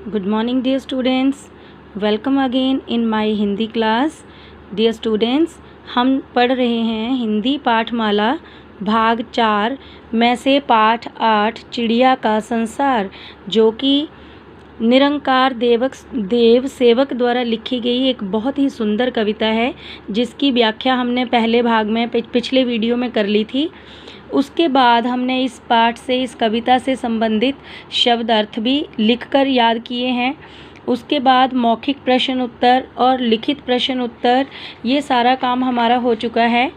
Good morning dear students, welcome again in my Hindi class. Dear students, हम पढ़ रहे हैं हिंदी पाठमाला भाग 4 में से पाठ 8 चिड़िया का संसार, जो कि निरंकार देव सेवक द्वारा लिखी गई एक बहुत ही सुंदर कविता है, जिसकी व्याख्या हमने पहले भाग में पिछले वीडियो में कर ली थी। उसके बाद हमने इस पाठ से, इस कविता से संबंधित शब्द अर्थ भी लिखकर याद किए हैं। उसके बाद मौखिक प्रश्न उत्तर और लिखित प्रश्न उत्तर, ये सारा काम हमारा हो चुका है।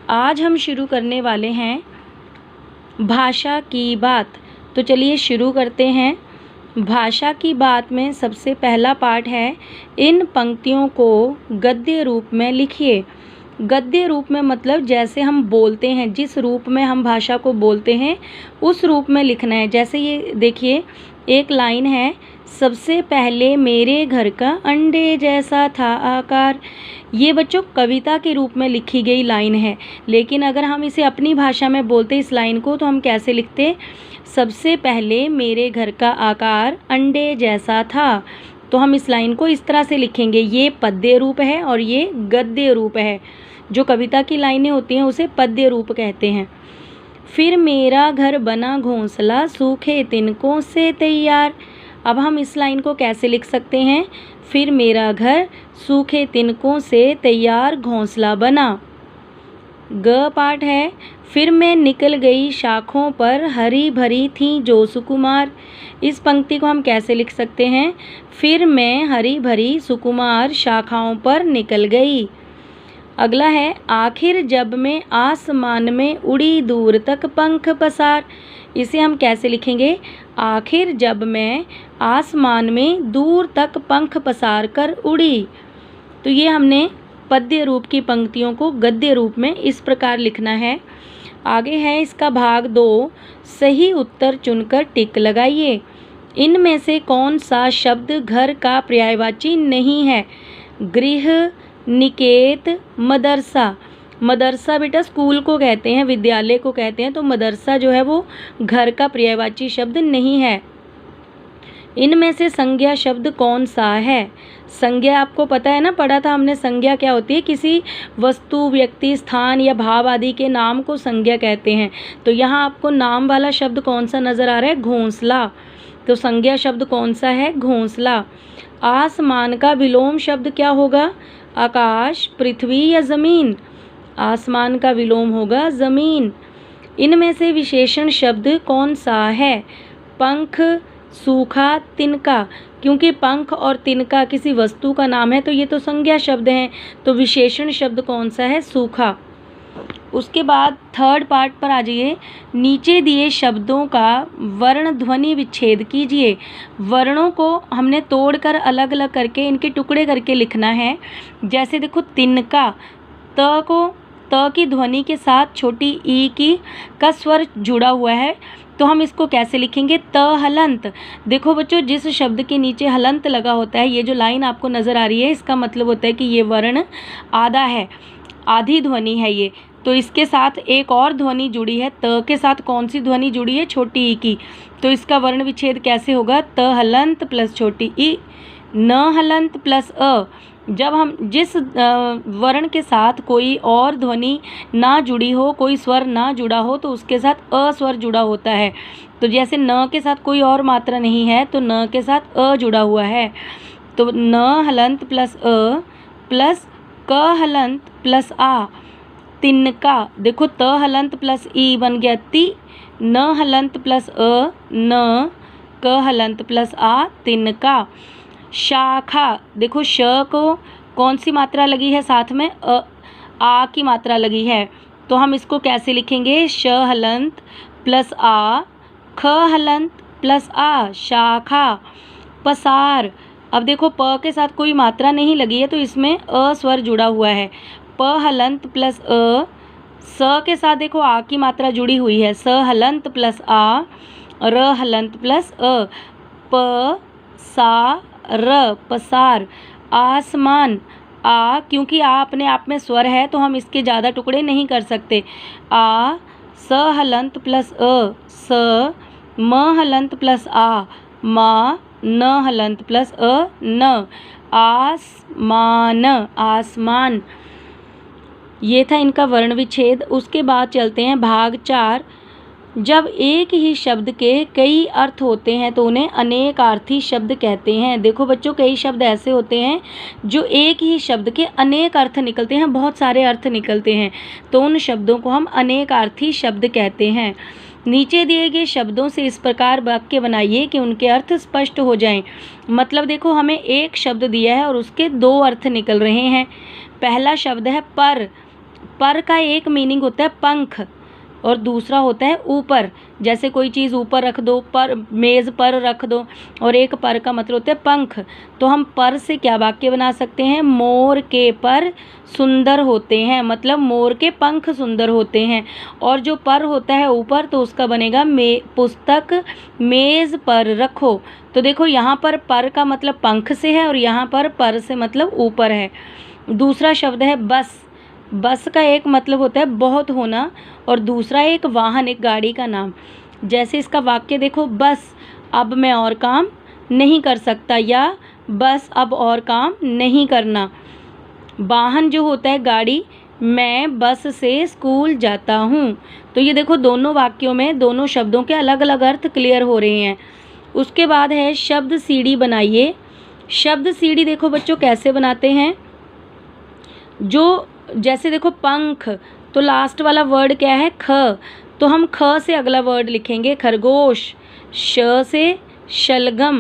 आज हम शुरू करने वाले हैं भाषा की बात। तो चलिए शुरू करते हैं। भाषा की बात में सबसे पहला पाठ है, इन पंक्तियों को गद्य रूप में लिखिए। गद्य रूप में मतलब जैसे हम बोलते हैं, जिस रूप में हम भाषा को बोलते हैं उस रूप में लिखना है। जैसे ये देखिए, एक लाइन है, सबसे पहले मेरे घर का अंडे जैसा था आकार। ये बच्चों कविता के रूप में लिखी गई लाइन है, लेकिन अगर हम इसे अपनी भाषा में बोलते इस लाइन को, तो हम कैसे लिखते? सबसे पहले मेरे घर का आकार अंडे जैसा था। तो हम इस लाइन को इस तरह से लिखेंगे। ये पद्य रूप है और ये गद्य रूप है। जो कविता की लाइनें होती हैं उसे पद्य रूप कहते हैं। फिर मेरा घर बना घोंसला सूखे तिनकों से तैयार। अब हम इस लाइन को कैसे लिख सकते हैं? फिर मेरा घर सूखे तिनकों से तैयार घोंसला बना। ग पाठ है, फिर मैं निकल गई शाखों पर हरी भरी थी जो सुकुमार। इस पंक्ति को हम कैसे लिख सकते हैं? फिर मैं हरी भरी सुकुमार शाखाओं पर निकल गई। अगला है, आखिर जब मैं आसमान में उड़ी दूर तक पंख पसार। इसे हम कैसे लिखेंगे? आखिर जब मैं आसमान में दूर तक पंख पसार कर उड़ी। तो ये हमने पद्य रूप की पंक्तियों को गद्य रूप में इस प्रकार लिखना है। आगे है इसका भाग 2, सही उत्तर चुनकर टिक लगाइए। इनमें से कौन सा शब्द घर का पर्यायवाची नहीं है? गृह, निकेत, मदरसा। मदरसा बेटा स्कूल को कहते हैं, विद्यालय को कहते हैं, तो मदरसा जो है वो घर का पर्यायवाची शब्द नहीं है। इनमें से संज्ञा शब्द कौन सा है? संज्ञा आपको पता है ना, पढ़ा था हमने। संज्ञा क्या होती है? किसी वस्तु, व्यक्ति, स्थान या भाव आदि के नाम को संज्ञा कहते हैं। तो यहाँ आपको नाम वाला शब्द कौन सा नज़र आ रहा है? घोंसला। तो संज्ञा शब्द कौन सा है? घोंसला। आसमान का विलोम शब्द क्या होगा? आकाश, पृथ्वी या ज़मीन? आसमान का विलोम होगा ज़मीन। इनमें से विशेषण शब्द कौन सा है? पंख, सूखा, तिनका। क्योंकि पंख और तिनका किसी वस्तु का नाम है, तो ये तो संज्ञा शब्द हैं। तो विशेषण शब्द कौन सा है? सूखा। उसके बाद थर्ड पार्ट पर आ जाइए। नीचे दिए शब्दों का वर्ण ध्वनि विच्छेद कीजिए। वर्णों को हमने तोड़कर अलग अलग करके, इनके टुकड़े करके लिखना है। जैसे देखो, तिनका, त की ध्वनि के साथ छोटी ई का स्वर जुड़ा हुआ है, तो हम इसको कैसे लिखेंगे? त हलंत। देखो बच्चों, जिस शब्द के नीचे हलंत लगा होता है, ये जो लाइन आपको नज़र आ रही है, इसका मतलब होता है कि ये वर्ण आधा है, आधी ध्वनि है ये। तो इसके साथ एक और ध्वनि जुड़ी है, त के साथ कौन सी ध्वनि जुड़ी है? छोटी ई की। तो इसका वर्ण विच्छेद कैसे होगा? त हलंत प्लस छोटी ई, न हलंत प्लस अ। जब हम जिस वर्ण के साथ कोई और ध्वनि ना जुड़ी हो, कोई स्वर ना जुड़ा हो, तो उसके साथ अ स्वर जुड़ा होता है। तो जैसे न के साथ कोई और मात्रा नहीं है, तो न के साथ अ जुड़ा हुआ है। तो न हलंत प्लस अ प्लस क हलंत प्लस आ। तिनका, देखो त हलंत प्लस ई बन गया ती, न हलंत प्लस अ न, क हलंत प्लस आ, तिनका। शाखा, देखो श को कौन सी मात्रा लगी है साथ में? आ की मात्रा लगी है। तो हम इसको कैसे लिखेंगे? श हलंत प्लस आ, ख हलंत प्लस आ, शाखा। पसार, अब देखो प के साथ कोई मात्रा नहीं लगी है, तो इसमें अ स्वर जुड़ा हुआ है। प हलंत प्लस अ। स के साथ देखो आ की मात्रा जुड़ी हुई है, स हलंत प्लस आ, र हलंत प्लस अ, प सा र, पसार। आसमान, आ, क्योंकि आ अपने आप में स्वर है, तो हम इसके ज़्यादा टुकड़े नहीं कर सकते। आ, स हलंत प्लस अ, स, म हलंत प्लस आ, मा, न हलंत प्लस अ न, आसमान, आसमान। ये था इनका वर्ण विच्छेद। उसके बाद चलते हैं भाग 4। जब एक ही शब्द के कई अर्थ होते हैं तो उन्हें अनेकार्थी शब्द कहते हैं। देखो बच्चों, कई शब्द ऐसे होते हैं जो एक ही शब्द के अनेक अर्थ निकलते हैं, बहुत सारे अर्थ निकलते हैं, तो उन शब्दों को हम अनेकार्थी शब्द कहते हैं। नीचे दिए गए शब्दों से इस प्रकार वाक्य बनाइए कि उनके अर्थ स्पष्ट हो जाएं। मतलब देखो, हमें एक शब्द दिया है और उसके 2 अर्थ निकल रहे हैं। पहला शब्द है पर। पर का एक मीनिंग होता है पंख और दूसरा होता है ऊपर। जैसे कोई चीज़ ऊपर रख दो, पर मेज़ पर रख दो, और एक पर का मतलब होता है पंख। तो हम पर से क्या वाक्य बना सकते हैं? मोर के पर सुंदर होते हैं, मतलब मोर के पंख सुंदर होते हैं। और जो पर होता है ऊपर, तो उसका बनेगा पुस्तक मेज़ पर रखो। तो देखो, यहाँ पर का मतलब पंख से है और यहाँ पर से मतलब ऊपर है। दूसरा शब्द है बस। बस का एक मतलब होता है बहुत होना और दूसरा एक वाहन, एक गाड़ी का नाम। जैसे इसका वाक्य देखो, बस अब मैं और काम नहीं कर सकता, या बस अब और काम नहीं करना। वाहन जो होता है गाड़ी, मैं बस से स्कूल जाता हूँ। तो ये देखो, दोनों वाक्यों में दोनों शब्दों के अलग अलग अर्थ क्लियर हो रहे हैं। उसके बाद है शब्द सीढ़ी बनाइए। शब्द सीढ़ी देखो बच्चों कैसे बनाते हैं। जो जैसे देखो पंख, तो लास्ट वाला वर्ड क्या है? ख। तो हम ख से अगला वर्ड लिखेंगे खरगोश। श से शलगम,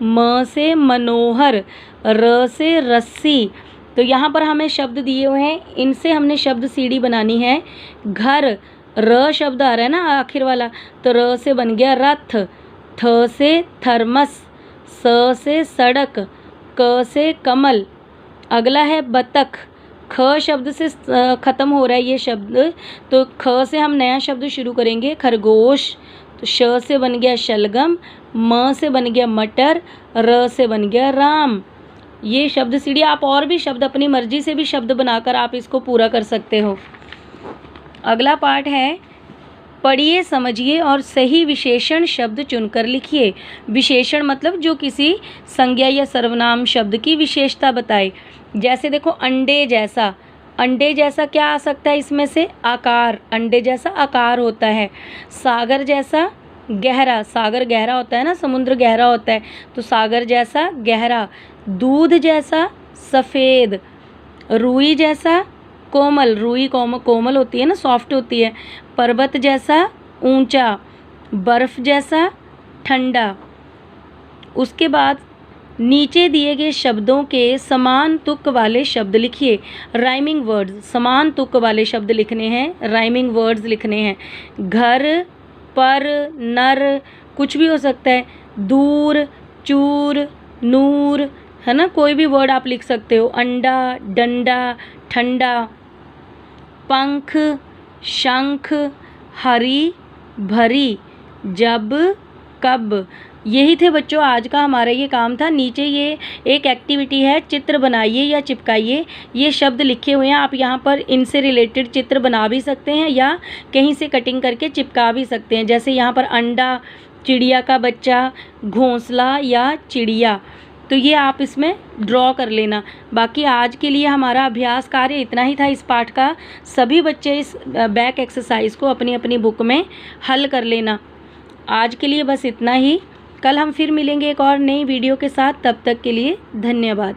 म से मनोहर, र से रस्सी। तो यहाँ पर हमें शब्द दिए हुए हैं, इनसे हमने शब्द सीढ़ी बनानी है। घर, र शब्द आ रहा है ना आखिर वाला, तो र से बन गया रथ। थ से थर्मस, स से सड़क, क से कमल। अगला है बतख। ख शब्द से ख़त्म हो रहा है ये शब्द, तो ख से हम नया शब्द शुरू करेंगे खरगोश। तो श से बन गया शलगम, म से बन गया मटर, र से बन गया राम। ये शब्द सीढ़ी। आप और भी शब्द अपनी मर्जी से भी शब्द बनाकर आप इसको पूरा कर सकते हो। अगला पार्ट है पढ़िए, समझिए और सही विशेषण शब्द चुनकर लिखिए। विशेषण मतलब जो किसी संज्ञा या सर्वनाम शब्द की विशेषता बताए। जैसे देखो, अंडे जैसा। अंडे जैसा क्या आ सकता है इसमें से? आकार। अंडे जैसा आकार होता है। सागर जैसा गहरा। सागर गहरा होता है ना, समुद्र गहरा होता है, तो सागर जैसा गहरा। दूध जैसा सफ़ेद। रुई जैसा कोमल। रुई कोमल होती है ना, सॉफ्ट होती है। पर्वत जैसा ऊंचा। बर्फ जैसा ठंडा। उसके बाद नीचे दिए गए शब्दों के समान तुक वाले शब्द लिखिए। राइमिंग वर्ड्स, समान तुक वाले शब्द लिखने हैं, राइमिंग वर्ड्स लिखने हैं। घर, पर, नर, कुछ भी हो सकता है। दूर, चूर, नूर, है ना, कोई भी वर्ड आप लिख सकते हो। अंडा, डंडा, ठंडा। पंख, शंख, हरी भरी, जब, कब। यही थे बच्चों आज का हमारा ये काम था। नीचे ये एक एक्टिविटी है, चित्र बनाइए या चिपकाइए। ये शब्द लिखे हुए हैं, आप यहाँ पर इनसे रिलेटेड चित्र बना भी सकते हैं या कहीं से कटिंग करके चिपका भी सकते हैं। जैसे यहाँ पर अंडा, चिड़िया का बच्चा, घोंसला या चिड़िया, तो ये आप इसमें ड्रॉ कर लेना। बाकी आज के लिए हमारा अभ्यास कार्य इतना ही था इस पाठ का। सभी बच्चे इस बैक एक्सरसाइज को अपनी अपनी बुक में हल कर लेना। आज के लिए बस इतना ही। कल हम फिर मिलेंगे एक और नई वीडियो के साथ। तब तक के लिए धन्यवाद।